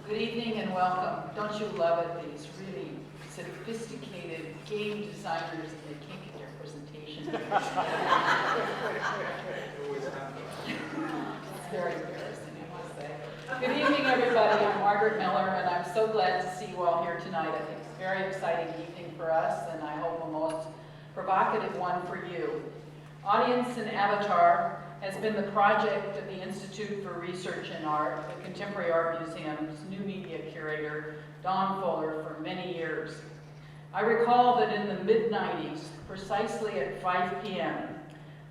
Good evening and welcome. Don't you love it? These really sophisticated game designers, and they can't get their presentation. It's very embarrassing, I must say. Good evening, everybody. I'm Margaret Miller, and I'm so glad to see you all here tonight. I think it's a very exciting evening for us, and I hope a most provocative one for you. Audience and Avatar has been the project of the Institute for Research in Art, the Contemporary Art Museum's new media curator, Don Fuller, for many years. I recall that in the mid-90s, precisely at 5 p.m.,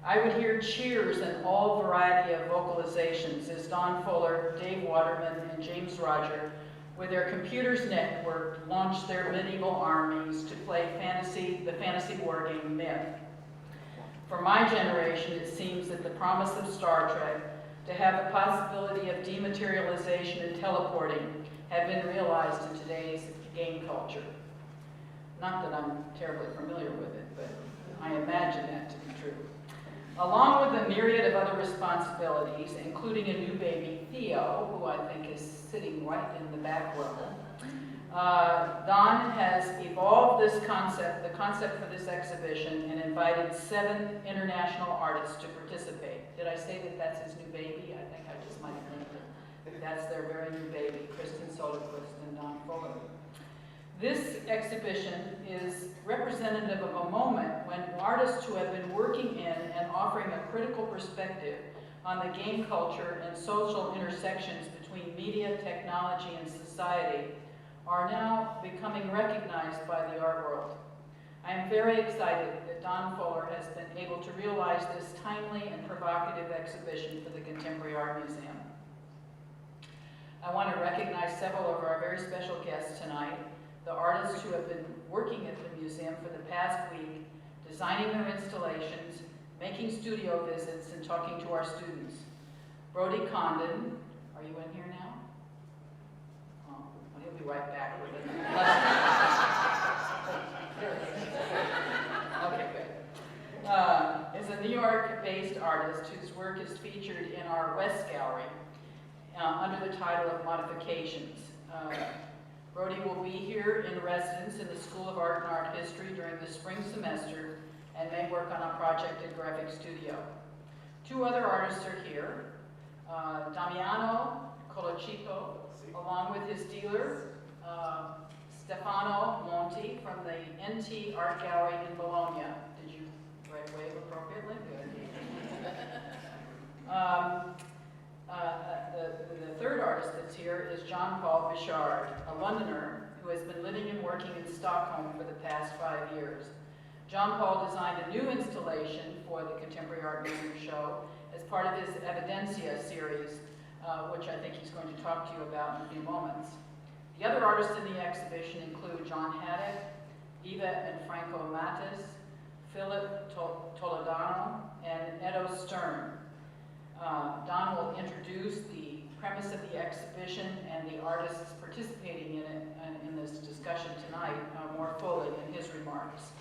I would hear cheers and all variety of vocalizations as Don Fuller, Dave Waterman, and James Roger, with their computers networked, launched their medieval armies to play the fantasy war game Myth. For my generation, it seems that the promise of Star Trek to have the possibility of dematerialization and teleporting have been realized in today's game culture. Not that I'm terribly familiar with it, but I imagine that to be true. Along with a myriad of other responsibilities, including a new baby, Theo, who I think is sitting right in the back row, Don has evolved the concept for this exhibition, and invited 7 international artists to participate. Did I say that that's his new baby? I think I just might have named it. That's their very new baby, Kristen Soderquist and Don Fuller. This exhibition is representative of a moment when artists who have been working in and offering a critical perspective on the game culture and social intersections between media, technology, and society are now becoming recognized by the art world. I am very excited that Don Fuller has been able to realize this timely and provocative exhibition for the Contemporary Art Museum. I want to recognize several of our very special guests tonight, the artists who have been working at the museum for the past week, designing their installations, making studio visits, and talking to our students. Brody Condon, are you in here now? Oh, he'll be right back with it. Okay, good. Is a New York-based artist whose work is featured in our West Gallery under the title of Modifications. Brody will be here in residence in the School of Art and Art History during the spring semester and may work on a project at Graphic Studio. 2 other artists are here. Damiano Colacito, along with his dealer, Stefano Monti from the NT Art Gallery in Bologna. Did you wave appropriately? Good. The third artist that's here is Paul Bichard, a Londoner who has been living and working in Stockholm for the past 5 years. Paul designed a new installation for the Contemporary Art Museum show as part of his Evidencia series, which I think he's going to talk to you about in a few moments. The other artists in the exhibition include Jon Haddock, Eva and Franco Mattes, Phillip Toledano, and Eddo Stern. Don will introduce the premise of the exhibition and the artists participating in it in this discussion tonight more fully in his remarks.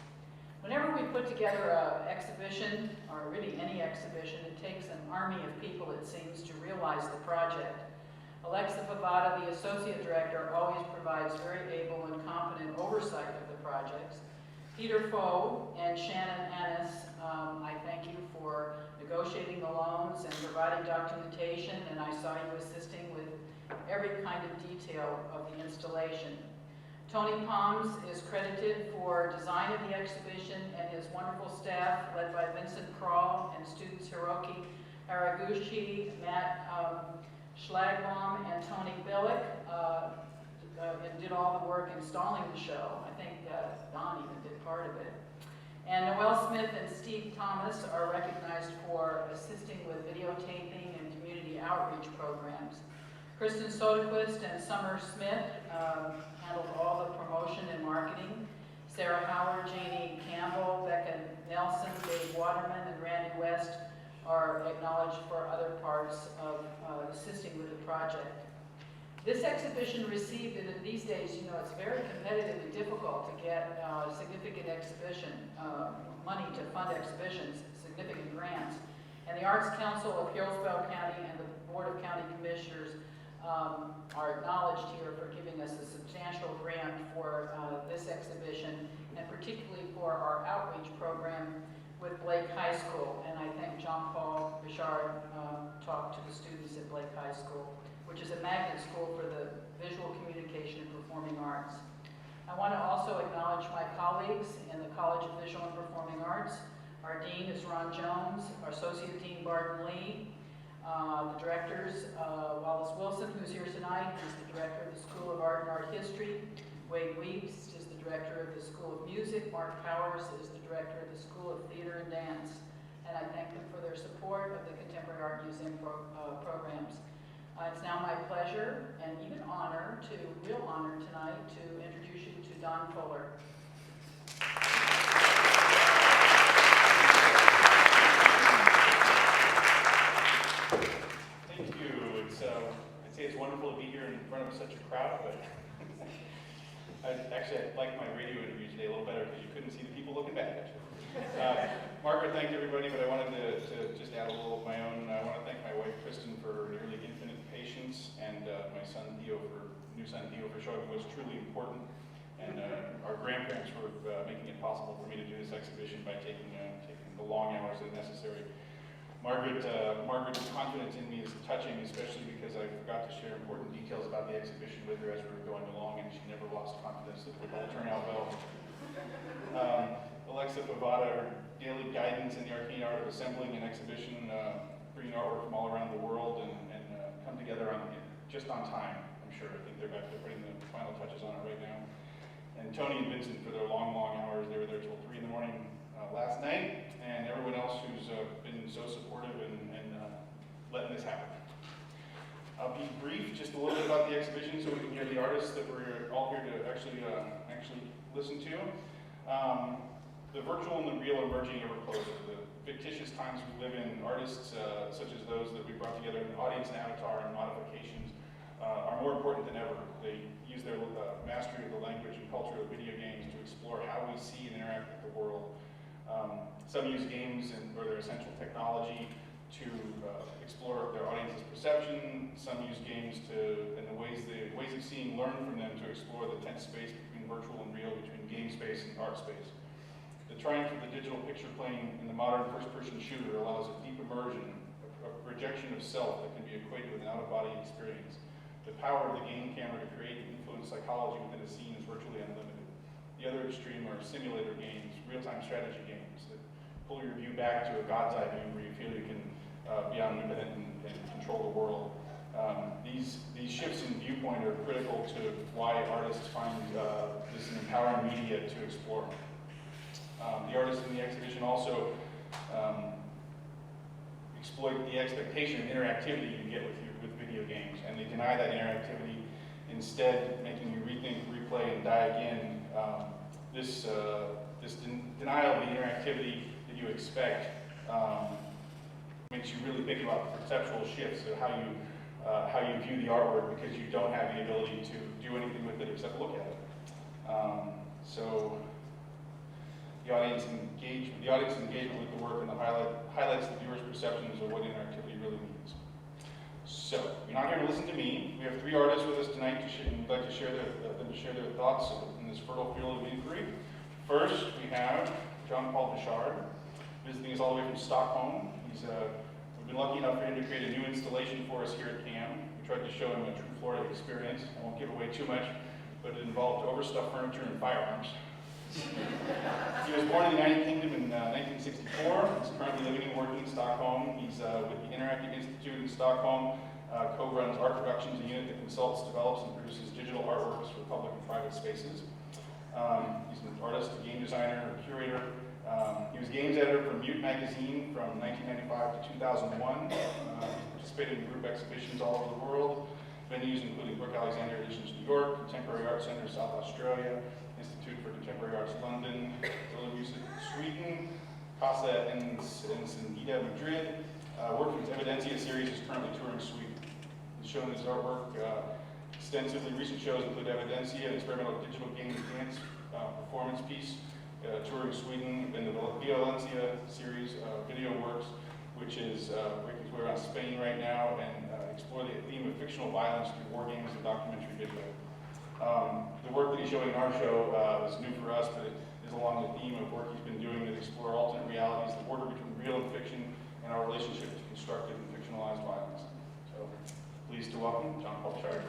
Whenever we put together an exhibition, or really any exhibition, it takes an army of people, it seems, to realize the project. Alexa Favada, the Associate Director, always provides very able and competent oversight of the projects. Peter Foe and Shannon Annis, I thank you for negotiating the loans and providing documentation, and I saw you assisting with every kind of detail of the installation. Tony Palms is credited for design of the exhibition, and his wonderful staff, led by Vincent Kroll and students Hiroki Haraguchi, Matt Schlagbaum, and Tony Billick, and did all the work installing the show. I think Don even did part of it. And Noel Smith and Steve Thomas are recognized for assisting with videotaping and community outreach programs. Kristen Soderquist and Summer Smith handled all the promotion and marketing. Sarah Howard, Janie Campbell, Becca Nelson, Dave Waterman, and Randy West are acknowledged for other parts of assisting with the project. This exhibition received, and these days, you know, it's very competitively difficult to get significant exhibition money to fund exhibitions, significant grants. And the Arts Council of Hillsborough County and the Board of County Commissioners are acknowledged here for giving us a substantial grant for this exhibition, and particularly for our outreach program with Blake High School. And I think Paul Bichard talked to the students at Blake High School, which is a magnet school for the visual communication and performing arts. I want to also acknowledge my colleagues in the College of Visual and Performing Arts. Our Dean is Ron Jones, our Associate Dean Barton Lee, the directors, Wallace Wilson, who's here tonight, is the Director of the School of Art and Art History. Wade Weeks is the Director of the School of Music. Mark Powers is the Director of the School of Theater and Dance. And I thank them for their support of the Contemporary Art Museum programs. It's now my pleasure and even honor, real honor tonight, to introduce you to Don Fuller. Thank you. I'd say it's wonderful to be here in front of such a crowd, but I like my radio interview today a little better because you couldn't see the people looking back at you. Margaret thanked everybody, but I wanted to just add a little of my own. I want to thank my wife Kristen for nearly infinite patience, and my new son Theo for showing me what's truly important, and our grandparents for making it possible for me to do this exhibition by taking the long hours that are necessary. Margaret's confidence in me is touching, especially because I forgot to share important details about the exhibition with her as we were going along, and she never lost confidence that it would all turn out well. Alexa Pavada, her daily guidance in the arcane art of assembling an exhibition, bringing artwork from all around the world, and come together just on time, I'm sure. I think they're putting the final touches on it right now. And Tony and Vincent for their long hours. They were there till 3 in the morning last night, and everyone else who's been so supportive and letting this happen. I'll be brief, just a little bit about the exhibition so we can hear the artists that we're all here to actually listen to. The virtual and the real are merging ever closer. The fictitious times we live in, artists such as those that we brought together in audience and avatar and modifications are more important than ever. They use their mastery of the language and culture of video games to explore how we see and interact with the world. Some use games or their essential technology to explore their audience's perception. Some use games and the ways of seeing learn from them to explore the tense space between virtual and real, between game space and art space. The triumph of the digital picture plane in the modern first-person shooter allows a deep immersion, a projection of self that can be equated with an out-of-body experience. The power of the game camera to create and influence psychology within a scene is virtually unlimited. The other extreme are simulator games, real-time strategy games that pull your view back to a god's eye view where you feel you can be omnipotent and control the world. These shifts in viewpoint are critical to why artists find this an empowering media to explore. The artists in the exhibition also exploit the expectation of interactivity you get with video games, and they deny that interactivity, instead making you rethink, replay, and die again. This denial of the interactivity that you expect makes you really think about the perceptual shifts of how you view the artwork, because you don't have the ability to do anything with it except look at it. So the audience engagement with the work and highlights the viewer's perceptions of what interactivity really means. So you're not here to listen to me. We have 3 artists with us tonight we'd like to share their thoughts in this fertile field of inquiry. First, we have Paul Bichard, visiting us all the way from Stockholm. We've been lucky enough for him to create a new installation for us here at CAM. We tried to show him a true Florida experience. I won't give away too much, but it involved overstuffed furniture and firearms. He was born in the United Kingdom in 1964. He's currently living and working in Stockholm. He's with the Interactive Institute in Stockholm, co-runs Art Productions, a unit that consults, develops, and produces digital artworks for public and private spaces. He's an artist, a game designer, a curator. He was games editor for Mute magazine from 1995 to 2001. He participated in group exhibitions all over the world. Venues including Brooke Alexander Editions New York, Contemporary Art Center South Australia, Institute for Contemporary Arts London, Villa Music Sweden, Casa Encendida Madrid. Work from his Evidencia series is currently touring Sweden. He's shown his artwork extensively. Recent shows include Evidencia, an experimental digital game dance performance piece, touring Sweden, and the Violencia series, Video Works, which is working its way around Spain right now, and explore the theme of fictional violence through war games and documentary video. The work that he's showing in our show is new for us, but it is along the theme of work he's been doing to explore alternate realities, the border between real and fiction, and our relationship to constructed and fictionalized violence. So, pleased to welcome Jon Bichard.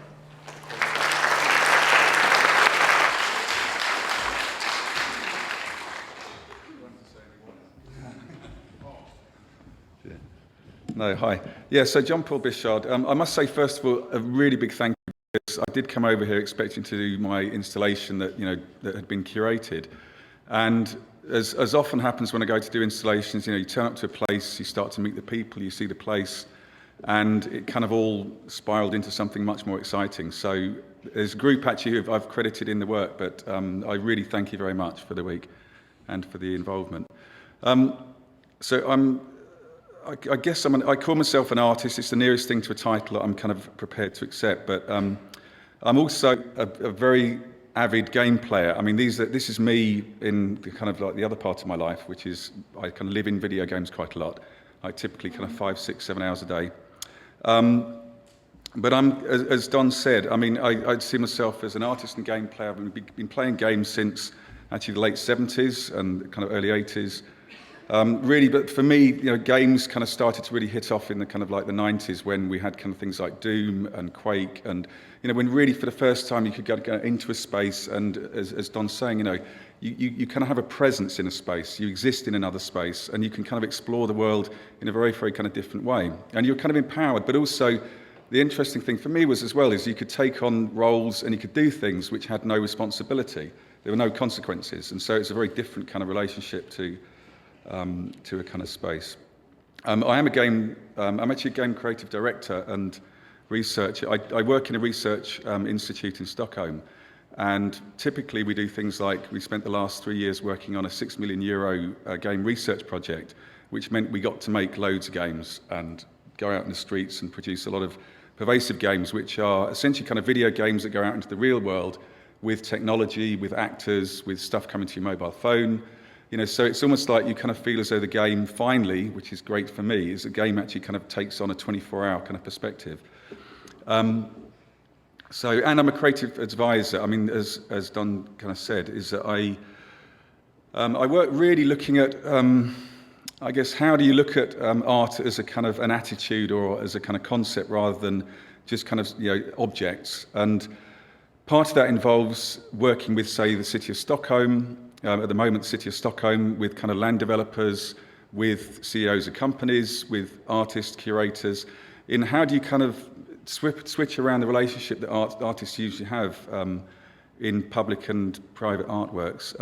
No, hi. Yeah, so Jon Paul Bichard. I must say, first of all, a really big thank you. I did come over here expecting to do my installation that had been curated, and as often happens when I go to do installations, you turn up to a place, you start to meet the people, you see the place, and it kind of all spiraled into something much more exciting. So there's a group actually who I've credited in the work, but I really thank you very much for the week and for the involvement. I guess I call myself an artist. It's the nearest thing to a title that I'm kind of prepared to accept. But I'm also a very avid game player. I mean, this is me in kind of like the other part of my life, which is I kind of live in video games quite a lot. I typically kind of 5, 6, 7 hours a day. But as Don said, I mean, I'd see myself as an artist and game player. I've been playing games since actually the late 70s and kind of early 80s. Really, but for me, games kind of started to really hit off in the kind of like the 90s when we had kind of things like Doom and Quake, and when really for the first time you could go into a space, and as Don's saying, you kind of have a presence in a space, you exist in another space, and you can kind of explore the world in a very, very kind of different way, and you're kind of empowered. But also, the interesting thing for me was as well is you could take on roles and you could do things which had no responsibility. There were no consequences, and so it's a very different kind of relationship to a kind of space. I'm actually a game creative director and researcher. I work in a research institute in Stockholm, and typically we do things like, we spent the last 3 years working on a €6 million game research project, which meant we got to make loads of games and go out in the streets and produce a lot of pervasive games, which are essentially kind of video games that go out into the real world with technology, with actors, with stuff coming to your mobile phone. So it's almost like you kind of feel as though the game finally, which is great for me, is a game actually kind of takes on a 24-hour kind of perspective. And I'm a creative advisor. I mean, as Don kind of said, is that I work really looking at, I guess, how do you look at art as a kind of an attitude or as a kind of concept rather than just kind of objects. And part of that involves working with, say, the City of Stockholm. At the moment, the City of Stockholm, with kind of land developers, with CEOs of companies, with artists, curators, in how do you kind of switch around the relationship that artists usually have in public and private artworks.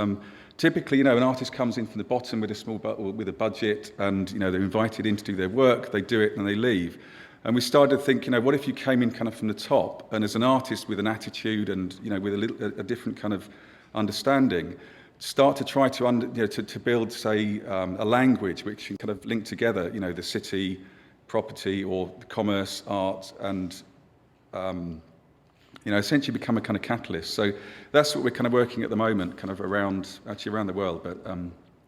Typically, an artist comes in from the bottom with a budget, and they're invited in to do their work. They do it and they leave. And we started to think, what if you came in kind of from the top, and as an artist with an attitude and with a different kind of understanding, start to try to build, say, a language which can kind of link together, the city, property, or commerce, art, and essentially become a kind of catalyst. So that's what we're kind of working at the moment, kind of around the world. But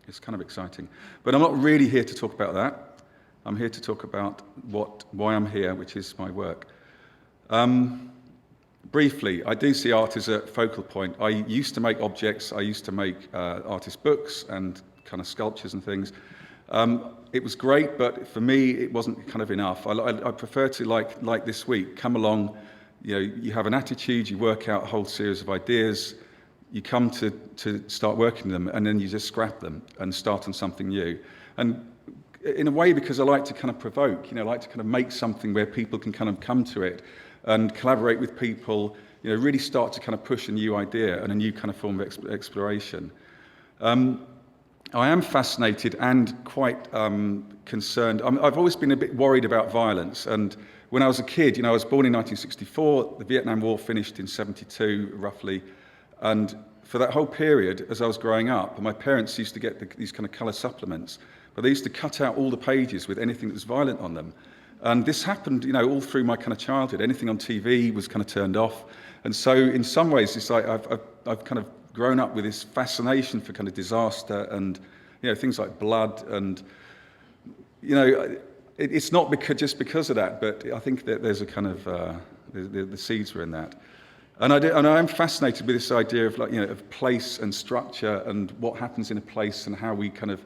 it's kind of exciting. But I'm not really here to talk about that. I'm here to talk about why I'm here, which is my work. Briefly, I do see art as a focal point. I used to make objects. I used to make artist books and kind of sculptures and things. It was great, but for me, it wasn't kind of enough. I prefer to, like this week, come along. You have an attitude. You work out a whole series of ideas. You come to start working them, and then you just scrap them and start on something new. And in a way, because I like to kind of provoke, I like to kind of make something where people can kind of come to it and collaborate with people, really start to kind of push a new idea and a new kind of form of exploration. I am fascinated and quite concerned. I've always been a bit worried about violence. And when I was a kid, I was born in 1964. The Vietnam War finished in 72, roughly. And for that whole period, as I was growing up, my parents used to get these kind of colour supplements, but they used to cut out all the pages with anything that was violent on them. And this happened, all through my kind of childhood. Anything on TV was kind of turned off. And so in some ways, it's like I've kind of grown up with this fascination for kind of disaster and, things like blood. And, it's not just because of that, but I think that there's a kind of, the seeds were in that. And I am fascinated with this idea of of place and structure and what happens in a place and how we kind of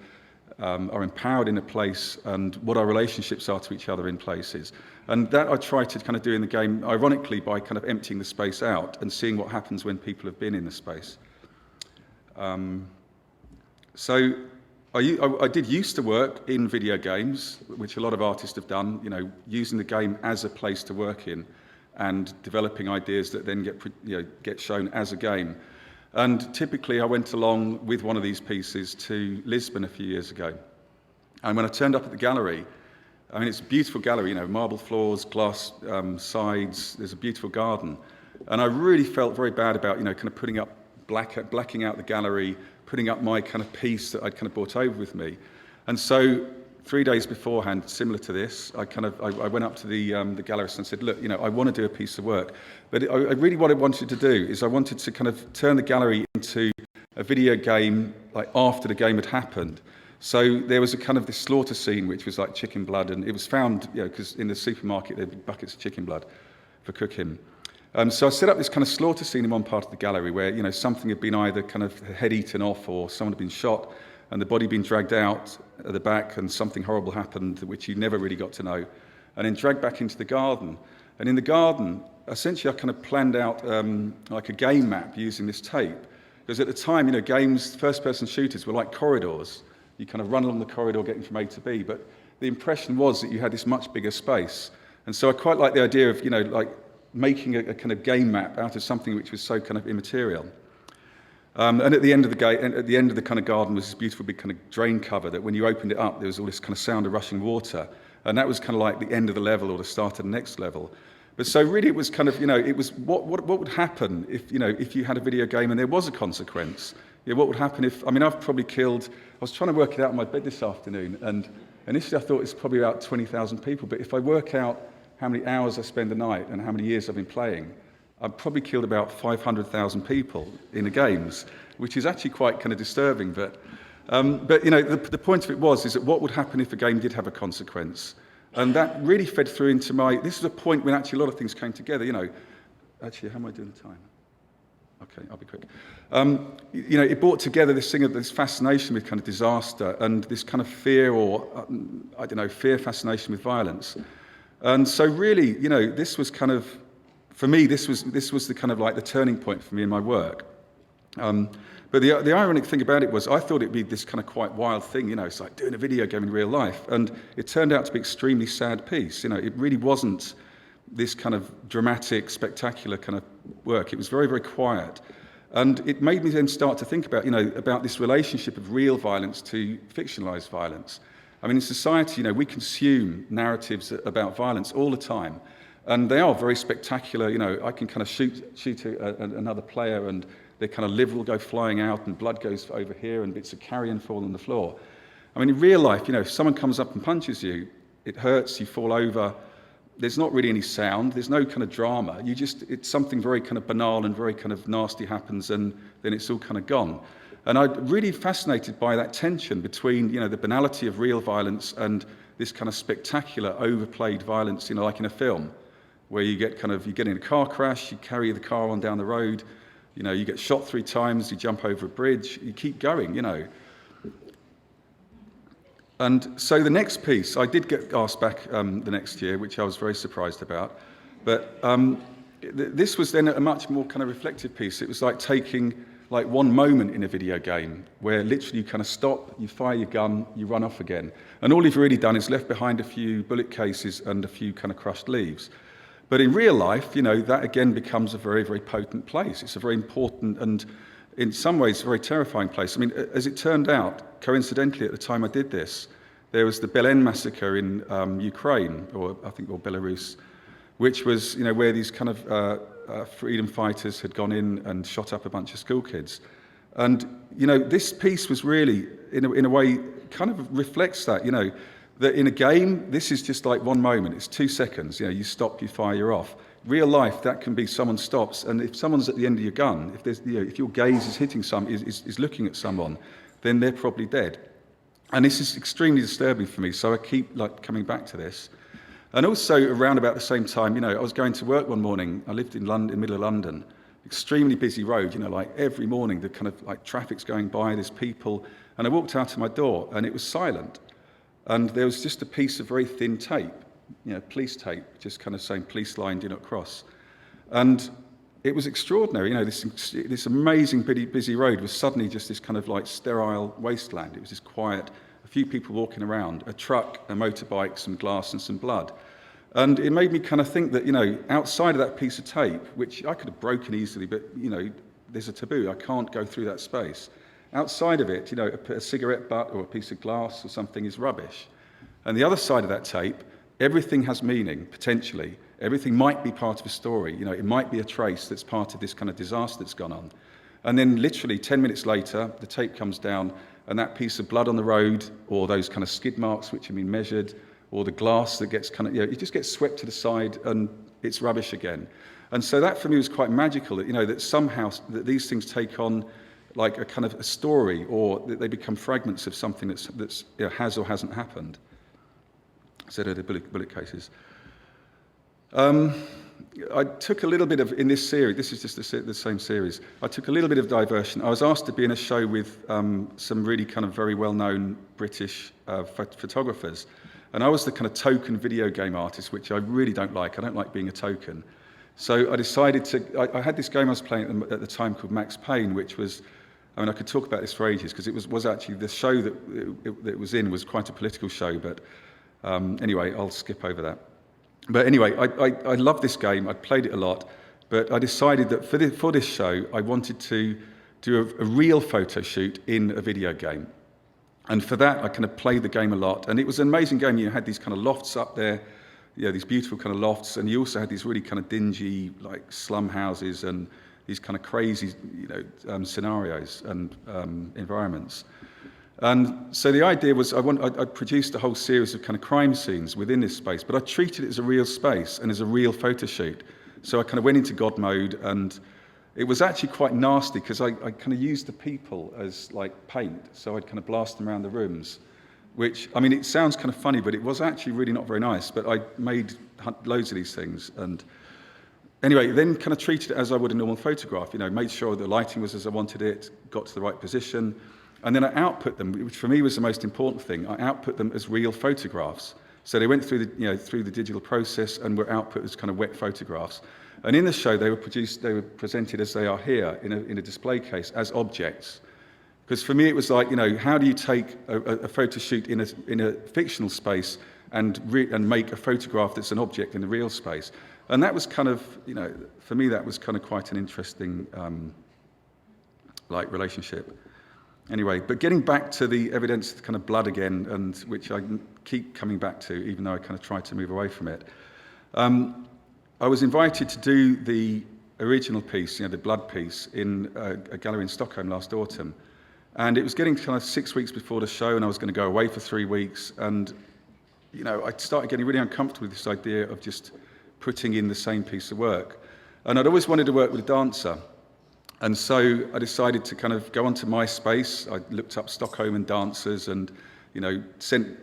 are empowered in a place and what our relationships are to each other in places. And that I try to kind of do in the game, ironically, by kind of emptying the space out and seeing what happens when people have been in the space. So I did used to work in video games, which a lot of artists have done, using the game as a place to work in and developing ideas that then get shown as a game. And typically I went along with one of these pieces to Lisbon a few years ago. And when I turned up at the gallery, I mean, it's a beautiful gallery, marble floors, glass sides, there's a beautiful garden. And I really felt very bad about, kind of putting up, blacking out the gallery, putting up my kind of piece that I'd kind of brought over with me. And so 3 days beforehand, similar to this, I went up to the gallerist and said, look, I want to do a piece of work. But really what I wanted to do is I wanted to kind of turn the gallery into a video game, like after the game had happened. So there was a kind of this slaughter scene, which was like chicken blood, and it was found, because in the supermarket there were buckets of chicken blood for cooking. So I set up this kind of slaughter scene in one part of the gallery where, something had been either kind of head eaten off or someone had been shot and the body been dragged out at the back and something horrible happened, which you never really got to know, and then dragged back into the garden. And in the garden, essentially I kind of planned out like a game map using this tape. Because at the time, games, first-person shooters were like corridors. You kind of run along the corridor getting from A to B, but the impression was that you had this much bigger space. And so I quite like the idea of, like making a kind of game map out of something which was so kind of immaterial. And at the end of the kind of garden was this beautiful big kind of drain cover that when you opened it up, there was all this kind of sound of rushing water. And that was kind of like the end of the level or the start of the next level. But so really it was kind of, it was what would happen if you had a video game and there was a consequence? What would happen if, I've probably killed, I was trying to work it out in my bed this afternoon, and initially I thought it's probably about 20,000 people, but if I work out how many hours I spend a night and how many years I've been playing, I've probably killed about 500,000 people in the games, which is actually quite kind of disturbing. But the point of it is that what would happen if a game did have a consequence? And that really fed through into this is a point when actually a lot of things came together, Actually, how am I doing the time? Okay, I'll be quick. It brought together this thing of this fascination with kind of disaster and this kind of fear or, fear fascination with violence. And so really, this was kind of, for me, this was the kind of like the turning point for me in my work. But the ironic thing about it was I thought it'd be this kind of quite wild thing, it's like doing a video game in real life. And it turned out to be an extremely sad piece. It really wasn't this kind of dramatic, spectacular kind of work. It was very, very quiet. And it made me then start to think about, about this relationship of real violence to fictionalized violence. In society, we consume narratives about violence all the time. And they are very spectacular. I can kind of shoot another player and their kind of liver will go flying out and blood goes over here and bits of carrion fall on the floor. In real life, if someone comes up and punches you, it hurts, you fall over. There's not really any sound. There's no kind of drama. It's something very kind of banal and very kind of nasty happens and then it's all kind of gone. And I'm really fascinated by that tension between, the banality of real violence and this kind of spectacular, overplayed violence, like in a film, where you get in a car crash, you carry the car on down the road, you get shot 3 times, you jump over a bridge, you keep going, And so the next piece, I did get asked back the next year, which I was very surprised about. But this was then a much more kind of reflective piece. It was like taking like one moment in a video game where literally you kind of stop, you fire your gun, you run off again. And all you've really done is left behind a few bullet cases and a few kind of crushed leaves. But in real life, that again becomes a very, very potent place. It's a very important and in some ways a very terrifying place. As it turned out, coincidentally at the time I did this, there was the Belen massacre in Ukraine, or Belarus, which was, where these kind of freedom fighters had gone in and shot up a bunch of school kids. And, this piece was really, in a way, kind of reflects that, that in a game, this is just like one moment. It's 2 seconds. You stop, you fire, you're off. Real life, that can be someone stops, and if someone's at the end of your gun, if there's, if your gaze is hitting is looking at someone, then they're probably dead. And this is extremely disturbing for me, so I keep coming back to this. And also around about the same time, I was going to work one morning. I lived in London, in the middle of London, extremely busy road, every morning the kind of traffic's going by, there's people. And I walked out of my door and it was silent. And there was just a piece of very thin tape, police tape, just kind of saying, police line, do not cross. And it was extraordinary, this amazing busy road was suddenly just this kind of sterile wasteland. It was just quiet, a few people walking around, a truck, a motorbike, some glass and some blood. And it made me kind of think that, outside of that piece of tape, which I could have broken easily, but, there's a taboo, I can't go through that space. Outside of it, a cigarette butt or a piece of glass or something is rubbish. And the other side of that tape, everything has meaning, potentially. Everything might be part of a story. It might be a trace that's part of this kind of disaster that's gone on. And then literally 10 minutes later, the tape comes down and that piece of blood on the road or those kind of skid marks which have been measured or the glass that gets kind of, it just gets swept to the side and it's rubbish again. And so that for me was quite magical, that, that somehow that these things take on like a kind of a story or that they become fragments of something that's has or hasn't happened. So they're the bullet cases. I took a little bit of, in this series, this is just the same series, I took a little bit of diversion. I was asked to be in a show with some really kind of very well-known British photographers. And I was the kind of token video game artist, which I really don't like. I don't like being a token. So I decided I had this game I was playing at the time called Max Payne, which was, I could talk about this for ages, because it was actually, the show that it was in was quite a political show, but anyway, I'll skip over that. But anyway, I love this game. I'd played it a lot, but I decided that for this show, I wanted to do a real photo shoot in a video game. And for that, I kind of played the game a lot. And it was an amazing game. You had these kind of lofts up there, these beautiful kind of lofts, and you also had these really kind of dingy, slum houses and these kind of crazy, scenarios and environments. And so the idea was I produced a whole series of kind of crime scenes within this space, but I treated it as a real space and as a real photo shoot. So I kind of went into God mode, and it was actually quite nasty because I kind of used the people as paint. So I'd kind of blast them around the rooms, which, it sounds kind of funny, but it was actually really not very nice. But I made loads of these things. And anyway, then kind of treated it as I would a normal photograph, made sure the lighting was as I wanted it, got to the right position. And then I output them, which for me was the most important thing. I output them as real photographs. So they went through the digital process and were output as kind of wet photographs. And in the show, they were presented as they are here in a display case as objects. Because for me, it was how do you take a photo shoot in a fictional space and make a photograph that's an object in the real space? And that was kind of, for me, that was kind of quite an interesting relationship. Anyway, but getting back to the evidence of kind of blood again, and which I keep coming back to, even though I kind of try to move away from it. I was invited to do the original piece, the blood piece, in a gallery in Stockholm last autumn. And it was getting kind of 6 weeks before the show, and I was going to go away for 3 weeks. And, I started getting really uncomfortable with this idea of just putting in the same piece of work. And I'd always wanted to work with a dancer. And so I decided to kind of go onto MySpace. I looked up Stockholm and dancers and, sent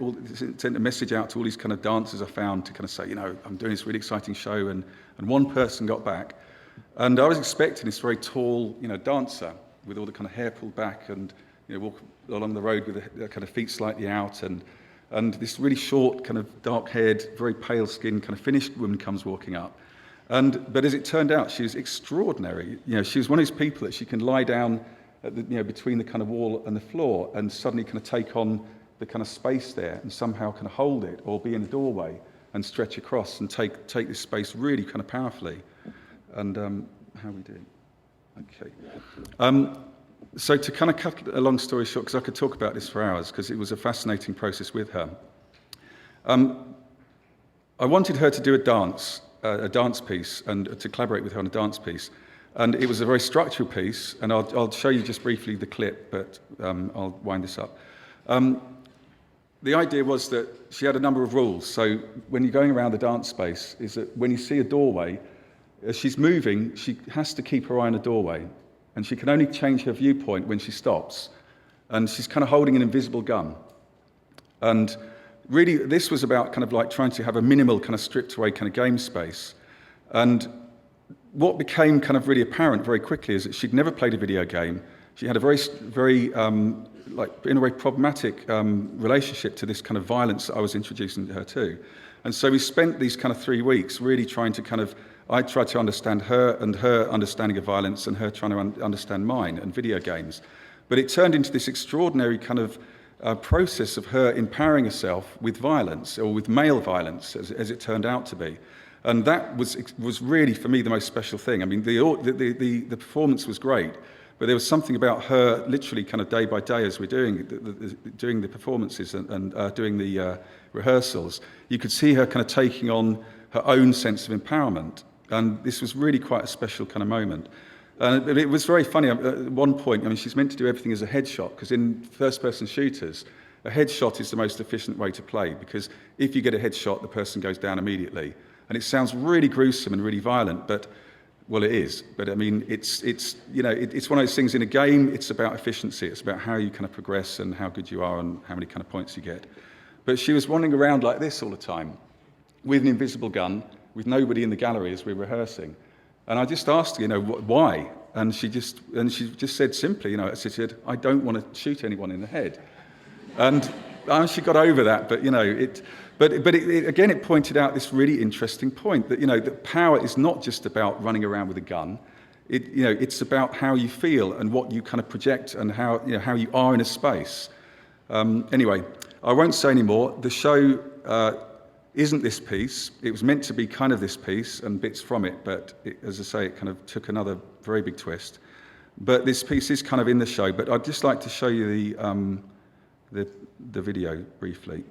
a message out to all these kind of dancers I found to kind of say, I'm doing this really exciting show. And one person got back. And I was expecting this very tall, dancer with all the kind of hair pulled back and, walk along the road with the kind of feet slightly out. And this really short, kind of dark-haired, very pale-skinned, kind of Finnish woman comes walking up. But as it turned out, she was extraordinary. She was one of those people that she can lie down at between the kind of wall and the floor and suddenly kind of take on the kind of space there and somehow kind of hold it or be in a doorway and stretch across and take this space really kind of powerfully. And how are we doing? Okay. So to kind of cut a long story short, because I could talk about this for hours, because it was a fascinating process with her. I wanted her to do a dance piece and to collaborate with her on a dance piece. And it was a very structural piece, and I'll show you just briefly the clip, but I'll wind this up. The idea was that she had a number of rules. So when you're going around the dance space, is that when you see a doorway, as she's moving, she has to keep her eye on the doorway, and she can only change her viewpoint when she stops. And she's kind of holding an invisible gun. And really, this was about kind of like trying to have a minimal kind of stripped away kind of game space. And what became kind of really apparent very quickly is that she'd never played a video game. She had a very like in a way problematic relationship to this kind of violence that I was introducing her to. And so we spent these kind of 3 weeks really trying to kind of, I tried to understand her and her understanding of violence and her trying to understand mine and video games. But it turned into this extraordinary kind of process of her empowering herself with violence, or with male violence, as it turned out to be. And that was really, for me, the most special thing. I mean, the performance was great, but there was something about her literally kind of day by day as we're doing the performances and doing the rehearsals. You could see her kind of taking on her own sense of empowerment. And this was really quite a special kind of moment. And it was very funny. At one point, I mean, she's meant to do everything as a headshot, because in first-person shooters, a headshot is the most efficient way to play, because if you get a headshot, the person goes down immediately. And it sounds really gruesome and really violent, but, well, it is. But I mean, it's one of those things in a game. It's about efficiency. It's about how you kind of progress and how good you are and how many kind of points you get. But she was wandering around like this all the time, with an invisible gun, with nobody in the gallery as we're rehearsing. And I just asked her, why? And she just said simply, she said, I don't want to shoot anyone in the head. And she got over that, but again, it pointed out this really interesting point that that power is not just about running around with a gun. It's about how you feel and what you kind of project and how you are in a space. Anyway, I won't say any more. The show isn't this piece. It was meant to be kind of this piece and bits from it, but as I say, it kind of took another very big twist. But this piece is kind of in the show. But I'd just like to show you the video briefly,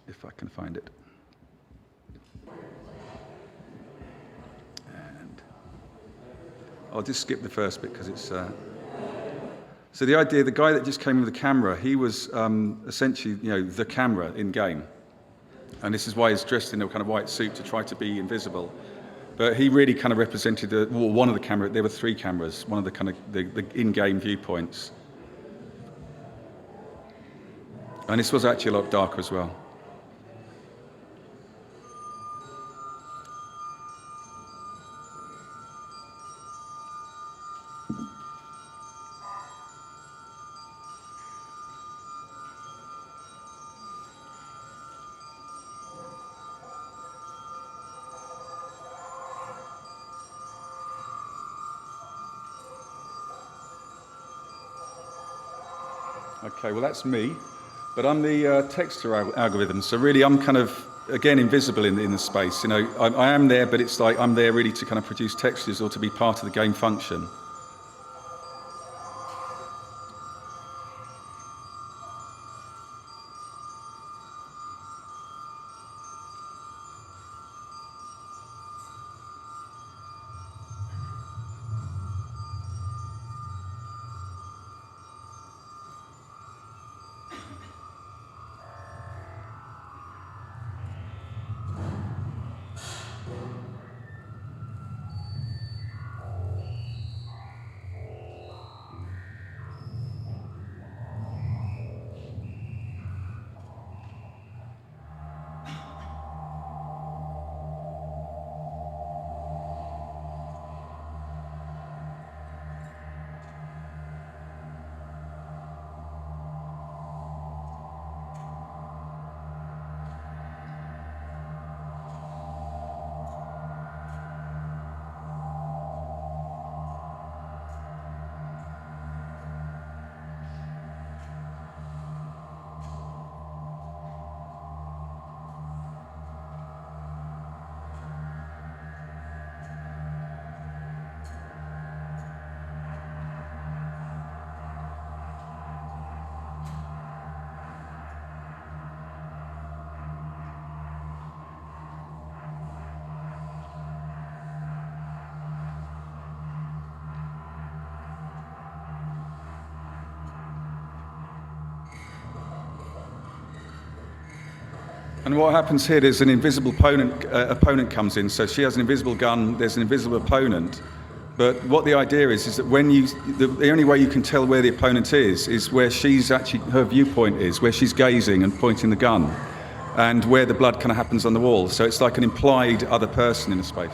if I can find it. And I'll just skip the first bit because it's. So the idea, the guy that just came in with the camera, he was essentially, the camera in game. And this is why he's dressed in a kind of white suit to try to be invisible. But he really kind of represented one of the camera. There were 3 cameras, one of the kind of the in-game viewpoints. And this was actually a lot darker as well. Okay, well that's me, but I'm the texture algorithm, so really I'm kind of, again, invisible in the space. I am there, but it's like I'm there really to kind of produce textures or to be part of the game function. And what happens here, there's an invisible opponent comes in. So she has an invisible gun, there's an invisible opponent. But what the idea is that when the only way you can tell where the opponent is where she's actually, her viewpoint is, where she's gazing and pointing the gun, and where the blood kind of happens on the wall. So it's like an implied other person in a space.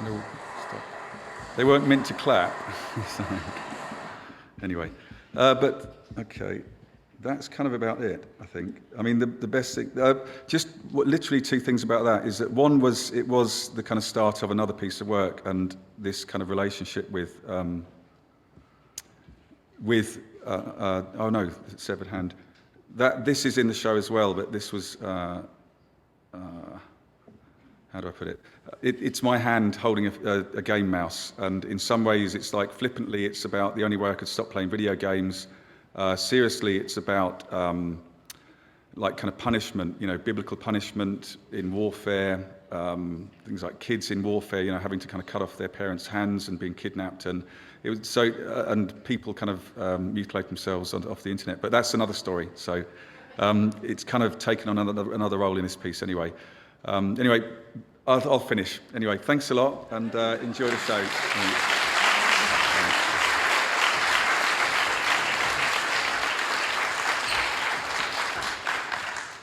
No, stop. They weren't meant to clap. Anyway, but okay, that's kind of about it, I think. I mean, the best thing, literally two things about that is that one was, it was the kind of start of another piece of work, and this kind of relationship with oh no, severed hand. This is in the show as well, but this was, how do I put it? It's my hand holding a game mouse, and in some ways it's like flippantly it's about the only way I could stop playing video games. Seriously, it's about like kind of punishment, biblical punishment in warfare, things like kids in warfare, having to kind of cut off their parents' hands and being kidnapped, and it was so, and people kind of mutilate themselves off the internet. But that's another story. So it's kind of taken on another role in this piece anyway. Anyway, I'll finish. Anyway, thanks a lot, and enjoy the show.